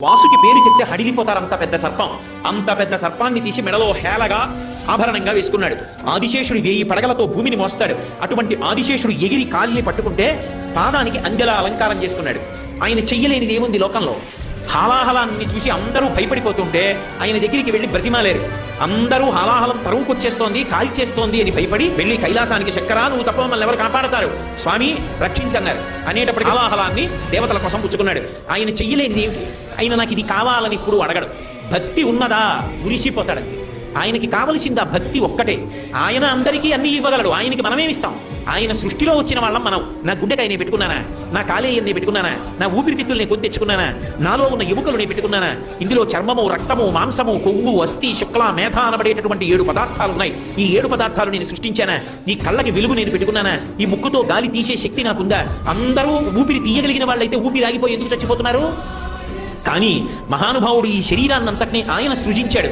వాసుకి పేరు చెప్తే హడిలిపోతారు. అంత పెద్ద సర్పాన్ని తీసి మెడలో హేళగా ఆభరణంగా వేసుకున్నాడు. ఆదిశేషుడు 1000 పడగలతో భూమిని మోస్తాడు. అటువంటి ఆదిశేషుడు ఎగిరి కాలిని పట్టుకుంటే పాదానికి అంజల అలంకారం చేసుకున్నాడు. ఆయన చెయ్యలేనిది ఏముంది లోకంలో? హాలాహలాన్ని చూసి అందరూ భయపడిపోతుంటే ఆయన దగ్గరికి వెళ్ళి బ్రతిమాలేరు. అందరూ హాలాహలం తరువుకొచ్చేస్తోంది, కాల్చేస్తోంది అని భయపడి వెళ్ళి కైలాసానికి, శంకరా నువ్వు తప్ప మమ్మల్ని ఎవరు కాపాడతారు, స్వామి రక్షించన్నారు అనేటప్పటికీ హాలాహలాన్ని దేవతల కోసం పుచ్చుకున్నాడు. ఆయన చెయ్యలేనిది ఏమిటి? ఆయన నాకు ఇది కావాలని ఇప్పుడు అడగడు. భక్తి ఉన్నదా మురిసిపోతాడంతే. ఆయనకి కావలసింది ఆ భక్తి ఒక్కటే. ఆయన అందరికీ అన్ని ఇవ్వగలడు. ఆయనకి మనమేమిస్తాం? ఆయన సృష్టిలో వచ్చిన వాళ్ళం మనం. నా గుండెకాయ నేను పెట్టుకున్నానా? నా కాలేయం నేను పెట్టుకున్నానా? నా ఊపిరితిత్తులు నేను కొని తెచ్చుకున్నానా? నాలో ఉన్న ఎముకలు నేను పెట్టుకున్నానా? ఇందులో చర్మము, రక్తము, మాంసము, కొవ్వు, అస్థి, శుక్ల, మేధ అనబడేటటువంటి 7 పదార్థాలు ఉన్నాయి. ఈ 7 పదార్థాలు నేను సృష్టించానా? ఈ కళ్ళకి వెలుగు నేను పెట్టుకున్నానా? ఈ ముక్కుతో గాలి తీసే శక్తి నాకుందా? అందరూ ఊపిరి తీయగలిగిన వాళ్ళైతే ఊపిరి ఆగిపోయి ఎందుకు చచ్చిపోతున్నారు? కానీ మహానుభావుడు ఈ శరీరాన్నంతటినీ ఆయన సృజించాడు.